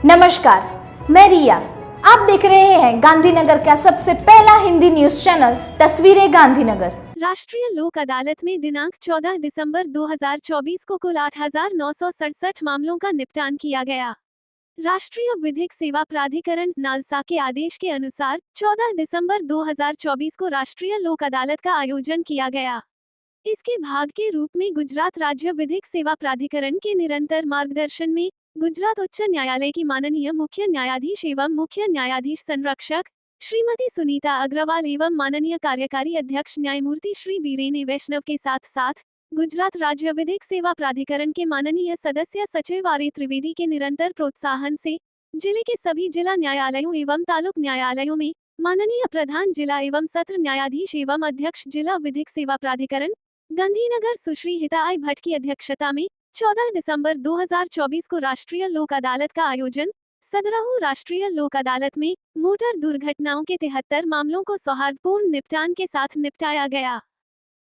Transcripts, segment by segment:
नमस्कार, मैं रिया। आप देख रहे हैं गांधीनगर का सबसे पहला हिंदी न्यूज चैनल तस्वीरें गांधीनगर। राष्ट्रीय लोक अदालत में दिनांक 14 दिसंबर 2024 को कुल 8,967 मामलों का निपटान किया गया। राष्ट्रीय विधिक सेवा प्राधिकरण नालसा के आदेश के अनुसार 14 दिसंबर 2024 को राष्ट्रीय लोक अदालत का आयोजन किया गया। इसके भाग के रूप में गुजरात राज्य विधिक सेवा प्राधिकरण के निरंतर मार्गदर्शन में गुजरात उच्च न्यायालय की माननीय मुख्य न्यायाधीश एवं मुख्य न्यायाधीश संरक्षक श्रीमती सुनीता अग्रवाल एवं माननीय कार्यकारी अध्यक्ष न्यायमूर्ति श्री बीरेन वैष्णव के साथ साथ गुजरात राज्य विधिक सेवा प्राधिकरण के माननीय सदस्य सचिव आर ए त्रिवेदी के निरंतर प्रोत्साहन से जिले के सभी जिला न्यायालयों एवं तालुक न्यायालयों में माननीय प्रधान जिला एवं सत्र न्यायाधीश एवं अध्यक्ष जिला विधिक सेवा प्राधिकरण गांधीनगर सुश्री हिताई भट्ट की अध्यक्षता में 14 दिसंबर 2024 को राष्ट्रीय लोक अदालत का आयोजन सदराहू राष्ट्रीय लोक अदालत में मोटर दुर्घटनाओं के 73 मामलों को सौहार्दपूर्ण निपटान के साथ निपटाया गया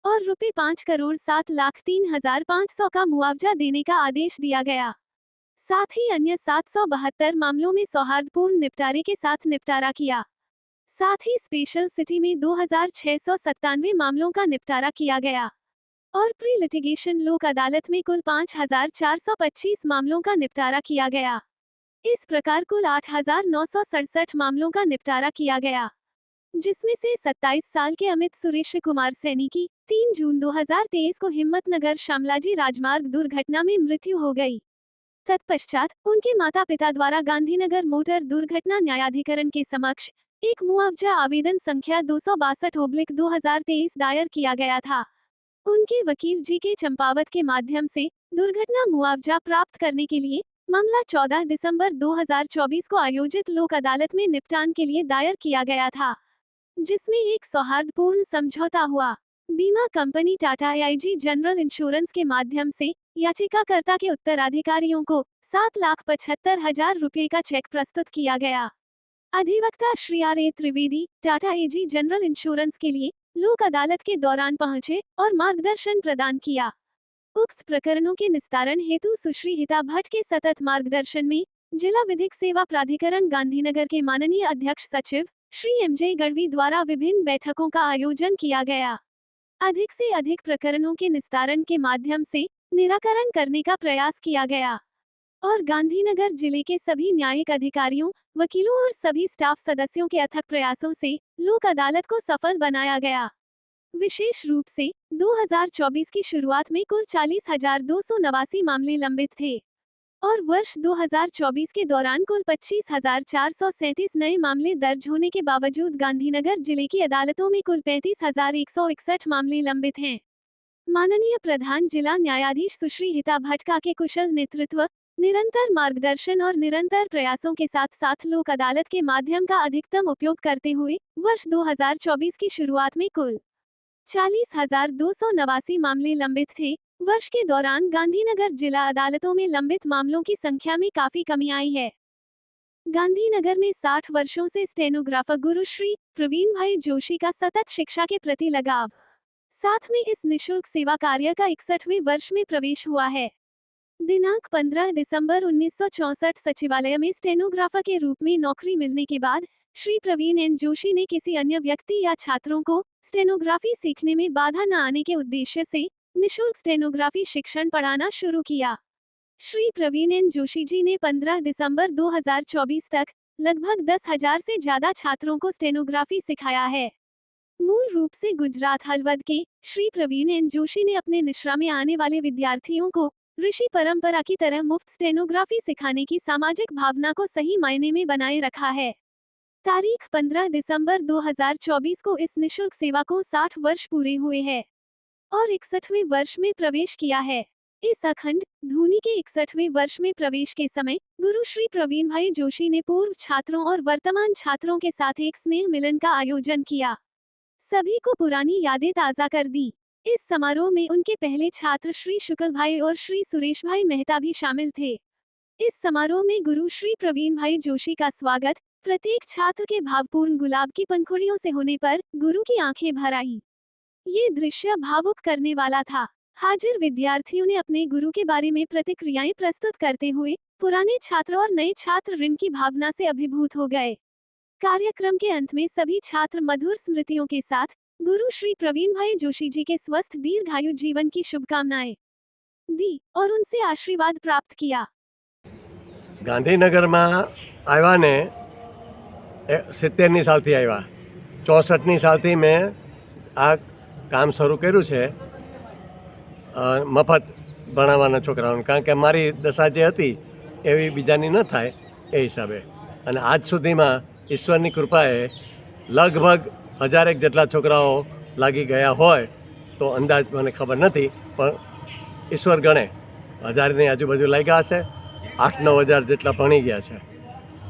और रुपये 5,03,500 का मुआवजा देने का आदेश दिया गया। साथ ही अन्य 772 मामलों में सौहार्दपूर्ण निपटारे के साथ निपटारा किया। साथ ही स्पेशल सिटी में 2,697 मामलों का निपटारा किया गया और प्री लिटिगेशन लोक अदालत में कुल 5,425 मामलों का निपटारा किया गया। इस प्रकार कुल 8,967 मामलों का निपटारा किया गया, जिसमें से 27 साल के अमित सुरेश कुमार सैनी की 3 जून 2023 को हिम्मतनगर शामलाजी राजमार्ग दुर्घटना में मृत्यु हो गई। तत्पश्चात उनके माता पिता द्वारा गांधीनगर मोटर दुर्घटना न्यायाधिकरण के समक्ष एक मुआवजा आवेदन संख्या 262/2023 दायर किया गया था। उनके वकील जी के चंपावत के माध्यम से दुर्घटना मुआवजा प्राप्त करने के लिए मामला 14 दिसंबर 2024 को आयोजित लोक अदालत में निपटान के लिए दायर किया गया था, जिसमें एक सौहार्दपूर्ण समझौता हुआ। बीमा company Tata AIG general insurance के माध्यम से याचिकाकर्ता के उत्तराधिकारियों को 7,75,000 रुपये का चेक प्रस्तुत किया गया। अधिवक्ता Shri R A Trivedi Tata AIG general insurance के लिए लोक अदालत के दौरान पहुंचे और मार्गदर्शन प्रदान किया। उक्त प्रकरणों के निस्तारण हेतु सुश्री हिता भट्ट के सतत मार्गदर्शन में जिला विधिक सेवा प्राधिकरण गांधीनगर के माननीय अध्यक्ष सचिव श्री MJ गढ़वी द्वारा विभिन्न बैठकों का आयोजन किया गया। अधिक से अधिक प्रकरणों के निस्तारण के माध्यम से निराकरण करने का प्रयास किया गया और गांधीनगर जिले के सभी न्यायिक अधिकारियों, वकीलों और सभी स्टाफ सदस्यों के अथक प्रयासों से लोक अदालत को सफल बनाया गया। विशेष रूप से 2024 की शुरुआत में कुल 40,289 मामले लंबित थे और वर्ष 2024 के दौरान कुल 25,437 नए मामले दर्ज होने के बावजूद गांधीनगर जिले की अदालतों में कुल 35,161 मामले लंबित हैं। माननीय प्रधान जिला न्यायाधीश सुश्री हिता भट्ट का के कुशल नेतृत्व, निरंतर मार्गदर्शन और निरंतर प्रयासों के साथ साथ लोक अदालत के माध्यम का अधिकतम उपयोग करते हुए वर्ष 2024 की शुरुआत में कुल 40,289 मामले लंबित थे। वर्ष के दौरान गांधीनगर जिला अदालतों में लंबित मामलों की संख्या में काफी कमी आई है। गांधीनगर में 60 वर्षों से स्टेनोग्राफर गुरु श्री प्रवीण भाई जोशी का सतत शिक्षा के प्रति लगाव, साथ में इस निशुल्क सेवा कार्य का 61वें वर्ष में प्रवेश हुआ है। दिनांक 15 दिसंबर 1964 सचिवालय में स्टेनोग्राफर के रूप में नौकरी मिलने के बाद श्री प्रवीण एन जोशी ने किसी अन्य व्यक्ति या छात्रों को स्टेनोग्राफी सीखने में बाधा न आने के उद्देश्य से निशुल्क स्टेनोग्राफी शिक्षण पढ़ाना शुरू किया। श्री प्रवीण एन जोशी जी ने 15 दिसंबर 2024 तक लगभग 10,000 से ज्यादा छात्रों को स्टेनोग्राफी सिखाया है। मूल रूप से गुजरात हलवद के श्री प्रवीण एन जोशी ने अपने निश्रा में आने वाले विद्यार्थियों को ऋषि परंपरा की तरह मुफ्त स्टेनोग्राफी सिखाने की सामाजिक भावना को सही मायने में बनाए रखा है। तारीख 15 दिसंबर 2024 को इस निशुल्क सेवा को 60 वर्ष पूरे हुए हैं और 61वें वर्ष में प्रवेश किया है। इस अखंड धूनी के 61वें वर्ष में प्रवेश के समय गुरु श्री प्रवीण भाई जोशी ने पूर्व छात्रों और वर्तमान छात्रों के साथ एक स्नेह मिलन का आयोजन किया, सभी को पुरानी यादें ताज़ा कर दी। इस समारोह में उनके पहले छात्र श्री शुक्ल भाई और श्री सुरेश भाई मेहता भी शामिल थे। इस समारोह में गुरु श्री प्रवीण भाई जोशी का स्वागत प्रत्येक छात्र के भावपूर्ण गुलाब की पंखुड़ियों से होने पर गुरु की आंखें भर आईं। ये दृश्य भावुक करने वाला था। हाजिर विद्यार्थियों ने अपने गुरु के बारे में प्रतिक्रियाएं प्रस्तुत करते हुए पुराने छात्र और नए छात्र ऋण की भावना से अभिभूत हो गए। कार्यक्रम के अंत में सभी छात्र मधुर स्मृतियों के साथ गुरु श्री प्रवीण भाई जोशी जी के स्वस्थ दीर्घायु जीवन की शुभकामनाएं दी और उनसे आशीर्वाद प्राप्त किया। ગાંધીનગરમાં આવ્યા ને 70ની સાલથી આવ્યા, 64ની સાલથી મેં આ કામ શરૂ કર્યું છે મફત ભણાવવાના છોકરાઓને, કારણ કે મારી દશા જે હતી એવી બીજાની ન થાય એ હિસાબે. અને આજ સુધીમાં ઈશ્વરની કૃપાએ લગભગ 1000 જેટલા છોકરાઓ લાગી ગયા હોય તો અંદાજ મને ખબર નથી, પણ ઈશ્વર ગણે 1000ની આજુબાજુ લાગ્યા હશે. 8-9 હજાર જેટલા ભણી ગયા છે.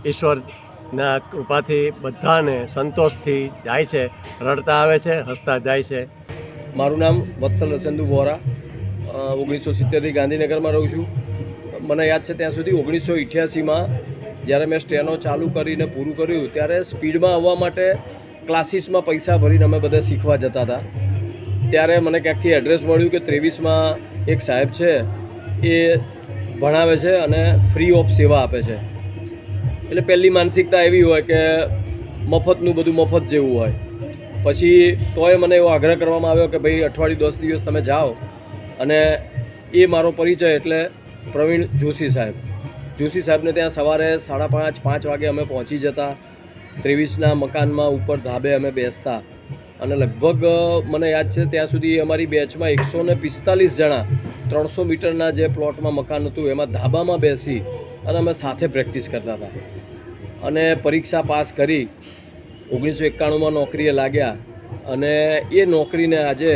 ઈશ્વરના કૃપાથી બધાને સંતોષથી જાય છે, રડતા આવે છે, હસતા જાય છે. મારું નામ વત્સલ રચંદુ વોરા, 1970થી ગાંધીનગરમાં રહું છું. મને યાદ છે ત્યાં સુધી 1988માં જ્યારે મેં સ્ટેનો ચાલુ કરીને પૂરું કર્યું ત્યારે સ્પીડમાં આવવા માટે ક્લાસીસમાં પૈસા ભરીને અમે બધા શીખવા જતા હતા. ત્યારે મને ક્યાંકથી એડ્રેસ મળ્યું કે 23માં એક સાહેબ છે એ ભણાવે છે અને ફ્રી ઓફ સેવા આપે છે. એટલે પહેલી માનસિકતા એવી હોય કે મફતનું બધું મફત જેવું હોય. પછી તોય મને એવો આગ્રહ કરવામાં આવ્યો કે ભાઈ અઠવાડિયું 10 દિવસ તમે જાઓ, અને એ મારો પરિચય એટલે પ્રવીણ જોશી સાહેબ. જોશી સાહેબને ત્યાં સવારે 5:30 વાગે અમે પહોંચી જતા. 23ના મકાનમાં ઉપર ધાબે અમે બેસતા, અને લગભગ મને યાદ છે ત્યાં સુધી અમારી બેચમાં 145 જણા 300 મીટરના જે પ્લોટમાં મકાન હતું એમાં ધાબામાં બેસી અને અમે સાથે પ્રેક્ટિસ કરતા હતા. અને પરીક્ષા પાસ કરી 1991માં નોકરીએ લાગ્યા, અને એ નોકરીને આજે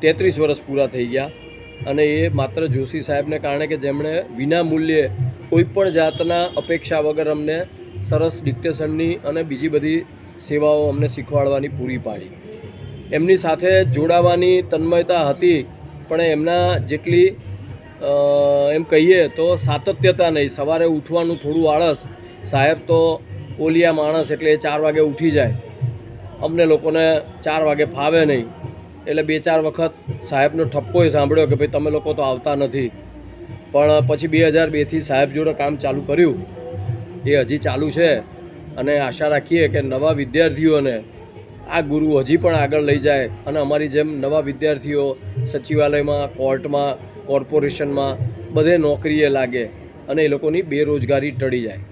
33 વર્ષ પૂરા થઈ ગયા. અને એ માત્ર જોશી સાહેબને કારણે કે જેમણે વિના મૂલ્યે કોઈપણ જાતના અપેક્ષા વગર અમને સરસ ડિક્ટેશનની અને બીજી બધી સેવાઓ અમને શીખવાડવાની પૂરી પાડી. એમની સાથે જોડાવાની તન્મયતા હતી, પણ એમના જેટલી એમ કહીએ તો સાતત્યતા નહીં. સવારે ઉઠવાનું થોડું આળસ. સાહેબ તો ઓલિયા માણસ, એટલે 4 વાગે ઉઠી જાય. અમને લોકોને 4 વાગે ફાવે નહીં, એટલે 2-4 વખત સાહેબનો ઠપકોય સાંભળ્યો કે ભાઈ તમે લોકો તો આવતા નથી. પણ પછી 2002થી સાહેબ જોડે કામ ચાલુ કર્યું. એ હજી ચાલુ છે, અને આશા રાખીએ કે નવા વિદ્યાર્થીઓને આ ગુરુ હજી પણ આગળ લઈ જાય, અને અમારી જેમ નવા વિદ્યાર્થીઓ સચિવાલયમાં, કોર્ટમાં, કોર્પોરેશનમાં બધે નોકરીએ લાગે અને એ લોકોની બેરોજગારી ટળી જાય.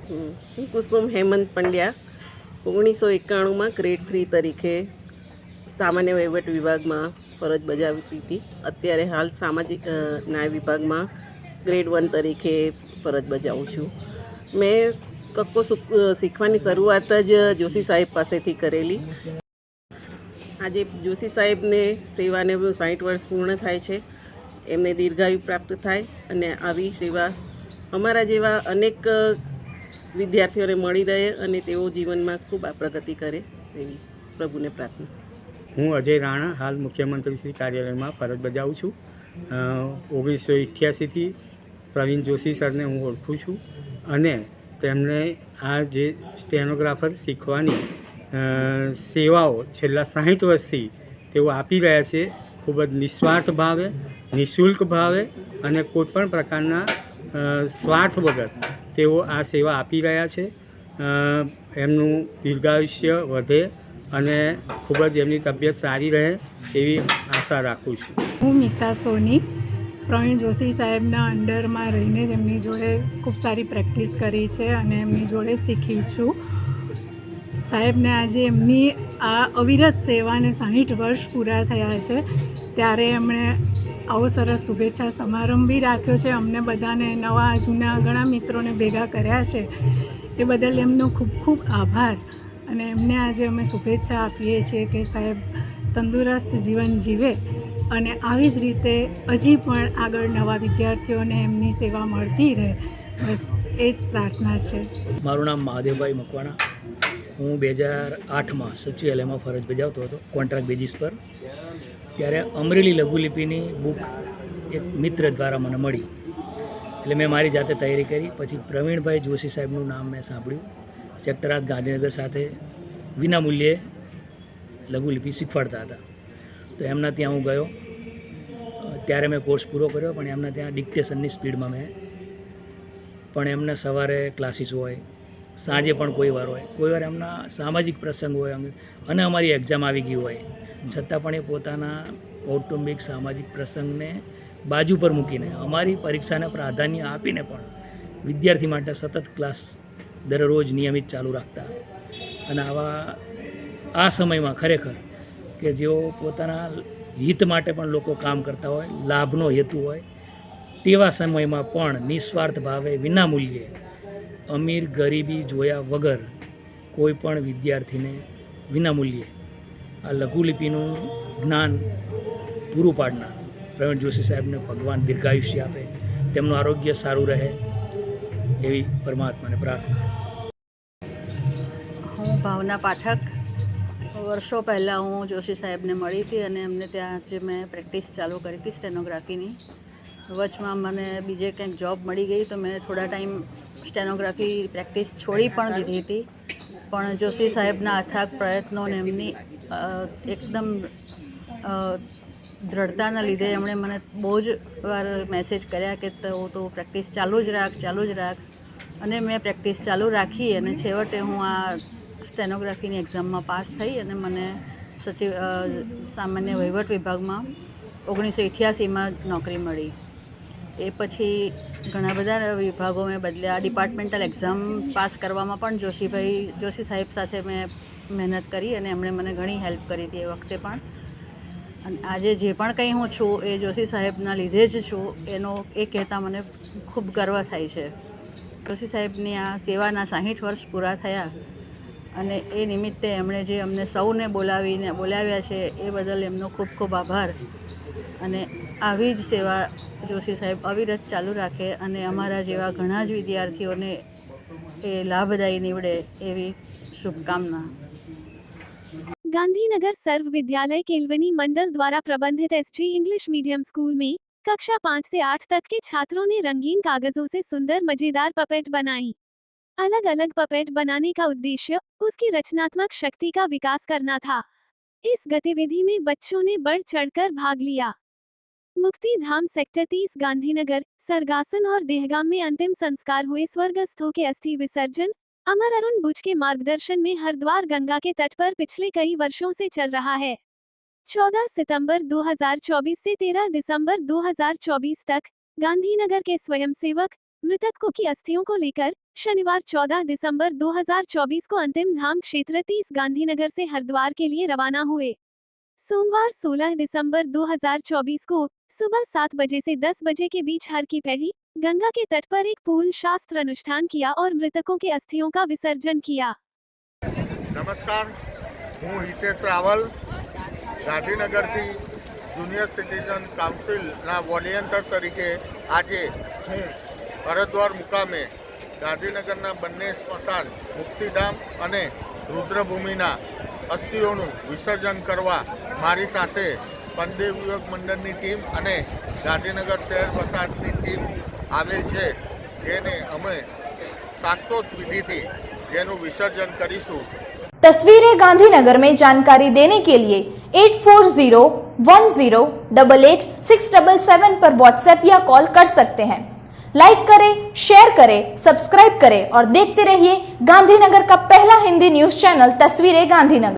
હું કુસુમ હેમંત પંડ્યા 1991માં ગ્રેડ 3 તરીકે સામાન્ય વહીવટ વિભાગમાં ફરજ બજાવતી હતી. અત્યારે હાલ સામાજિક ન્યાય વિભાગમાં ગ્રેડ 1 તરીકે ફરજ બજાવું છું. મેં કક્કો શીખવાની શરૂઆત જ જોશી સાહેબ પાસેથી કરેલી. આજે જોશી સાહેબને સેવાને 60 વર્ષ પૂર્ણ થાય છે. એમને દીર્ઘાયુ પ્રાપ્ત થાય અને આવી સેવા અમારા જેવા અનેક વિદ્યાર્થીઓને મળી રહે અને તેઓ જીવનમાં ખૂબ પ્રગતિ કરે એવી પ્રભુને પ્રાર્થના. હું અજય રાણા, હાલ મુખ્યમંત્રી શ્રી કાર્યાલયમાં ફરજ બજાવું છું. 1988થી પ્રવીણ જોશી સરને હું ઓળખું છું, અને તેમને આ જે સ્ટેનોગ્રાફર શીખવાની સેવાઓ છેલ્લા 60 વર્ષથી તેઓ આપી રહ્યા છે. ખૂબ જ નિસ્વાર્થ ભાવે, નિઃશુલ્ક ભાવે અને કોઈપણ પ્રકારના સ્વાર્થ વગર તેઓ આ સેવા આપી રહ્યા છે. એમનું દીર્ઘાયુષ્ય વધે અને ખૂબ જ એમની તબિયત સારી રહે એવી આશા રાખું છું. હું મિતા સોની પ્રવીણ જોશી સાહેબના અંડરમાં રહીને જ એમની જોડે ખૂબ સારી પ્રેક્ટિસ કરી છે અને એમની જોડે શીખી છું. સાહેબને આજે એમની આ અવિરત સેવાને 60 વર્ષ પૂરા થયા છે, ત્યારે એમણે આવો સરસ શુભેચ્છા સમારંભ બી રાખ્યો છે. અમને બધાને નવા જૂના ઘણા મિત્રોને ભેગા કર્યા છે, એ બદલ એમનો ખૂબ ખૂબ આભાર. અને એમને આજે અમે શુભેચ્છા આપીએ છીએ કે સાહેબ તંદુરસ્ત જીવન જીવે અને આવી જ રીતે હજી પણ આગળ નવા વિદ્યાર્થીઓને એમની સેવા મળતી રહે, બસ એ જ પ્રાર્થના છે. મારું નામ મહાદેવભાઈ મકવાણા. હું 2008માં સચિવાલયમાં ફરજ બજાવતો હતો કોન્ટ્રાક્ટ બેઝિસ પર. ત્યારે અમરેલી લઘુલિપિની બુક એક મિત્ર દ્વારા મને મળી, એટલે મેં મારી જાતે તૈયારી કરી. પછી પ્રવીણભાઈ જોશી સાહેબનું નામ મેં સાંભળ્યું. સેક્ટર 8 ગાંધીનગર સાથે વિનામૂલ્યે લઘુલિપિ શીખવાડતા હતા, તો એમના ત્યાં હું ગયો. ત્યારે મેં કોર્સ પૂરો કર્યો, પણ એમના ત્યાં ડિક્ટેશનની સ્પીડમાં મેં પણ એમને સવારે ક્લાસીસ હોય, સાંજે પણ કોઈ વાર એમના સામાજિક પ્રસંગ હોય અને અમારી એક્ઝામ આવી ગઈ હોય છતાં પણ એ પોતાના કૌટુંબિક સામાજિક પ્રસંગને બાજુ પર મૂકીને અમારી પરીક્ષાને પ્રાધાન્ય આપીને પણ વિદ્યાર્થી માટે સતત ક્લાસ દરરોજ નિયમિત ચાલુ રાખતા. અને આ સમયમાં ખરેખર કે જેઓ પોતાના હિત માટે પણ લોકો કામ કરતા હોય, લાભનો હેતુ હોય, તેવા સમયમાં પણ નિસ્વાર્થ ભાવે વિનામૂલ્યે અમીર ગરીબી જોયા વગર કોઈ પણ વિદ્યાર્થીને વિનામૂલ્યે આ લઘુલિપિનું જ્ઞાન પૂરું પાડનાર પ્રવીણ જોશી સાહેબને ભગવાન દીર્ઘાયુષ્ય આપે, તેમનું આરોગ્ય સારું રહે એવી પરમાત્માને પ્રાર્થના. હું ભાવના પાઠક. વર્ષો પહેલાં હું જોશી સાહેબને મળી હતી અને એમને ત્યાં જે મેં પ્રેક્ટિસ ચાલુ કરી હતી સ્ટેનોગ્રાફીની. વચમાં મને બીજે કંઈક જોબ મળી ગઈ તો મેં થોડા ટાઈમ સ્ટેનોગ્રાફી પ્રેક્ટિસ છોડી પણ દીધી હતી. પણ જોશી સાહેબના અથાગ પ્રયત્નો અને એમની એકદમ દૃઢતાના લીધે એમણે મને બહુ જ વાર મેસેજ કર્યા કે તો પ્રેક્ટિસ ચાલુ જ રાખ. અને મેં પ્રેક્ટિસ ચાલુ રાખી અને છેવટે હું આ સ્ટેનોગ્રાફીની એક્ઝામમાં પાસ થઈ અને મને સામાન્ય વહીવટ વિભાગમાં 1988માં નોકરી મળી. એ પછી ઘણા બધા વિભાગો મેં બદલ્યા. ડિપાર્ટમેન્ટલ એક્ઝામ પાસ કરવામાં પણ જોશી સાહેબ સાથે મેં મહેનત કરી અને એમણે મને ઘણી હેલ્પ કરી હતી એ વખતે પણ. અને આજે જે પણ કંઈ હું છું એ જોશી સાહેબના લીધે જ છું એનો એ કહેતા મને ખૂબ ગર્વ થાય છે. જોશી સાહેબની આ સેવાના 60 વર્ષ પૂરા થયા અને એ નિમિત્તે એમણે જે અમને સૌને બોલાવ્યા છે એ બદલ એમનો ખૂબ ખૂબ આભાર. અને આવી જ સેવા જોશી સાહેબ અવિરત ચાલુ રાખે અને અમારા જેવા ઘણા જ વિદ્યાર્થીઓને એ લાભદાયી નીવડે એવી શુભકામના. गांधीनगर सर्व विद्यालय केलवनी मंडल द्वारा प्रबंधित एसजी इंग्लिश मीडियम स्कूल में कक्षा 5 से 8 तक के छात्रों ने रंगीन कागजों से सुंदर मजेदार पपेट बनाई. अलग अलग पपेट बनाने का उद्देश्य उसकी रचनात्मक शक्ति का विकास करना था. इस गतिविधि में बच्चों ने बढ़ चढ़कर भाग लिया. मुक्ति धाम सेक्टर 30 गांधीनगर सरगासन और देहगाम में अंतिम संस्कार हुए स्वर्गस्थों के अस्थि विसर्जन अमर अरुण बुच के मार्गदर्शन में हरिद्वार गंगा के तट पर पिछले कई वर्षों से चल रहा है. 14 सितंबर 2024 से 13 दिसंबर 2024 तक गांधीनगर के स्वयंसेवक मृतकों की अस्थियों को लेकर शनिवार 14 दिसंबर 2024 को अंतिम धाम क्षेत्र 30 गांधीनगर से हरिद्वार के लिए रवाना हुए. सोमवार 16 दिसंबर 2024 को सुबह 7 बजे से 10 बजे के बीच हर की पैड़ी गंगा के तट पर एक पूर्ण शास्त्र अनुष्ठान किया और मृतकों के अस्थियों का विसर्जन किया. નમસ્કાર, હું હિતેશ રાવલ ગાંધીનગરથી જુનિયર સિટીઝન કાઉન્સિલના વોલેન્ટિયર તરીકે આજે હું હરિદ્વાર મુકામે ગાંધીનગરના બંને સ્મશાન મુક્તિધામ અને રુદ્રભૂમિના અસ્થિઓનું વિસર્જન કરવા મારી સાથે પંદેવ યુવક મંડળની ટીમ અને ગાંધીનગર શહેર પંચાયતની ટીમ આવેલ છે, જેને અમે શાસ્ત્રોક્ત વિધિથી જેનું વિસર્જન કરીશું. तस्वीरें गांधीनगर में जानकारी देने के लिए 8401088677 पर व्हाट्सएप या कॉल कर सकते हैं. लाइक करें, शेयर करें, सब्सक्राइब करें और देखते रहिए गांधीनगर का पहला हिंदी न्यूज चैनल तस्वीरें गांधीनगर.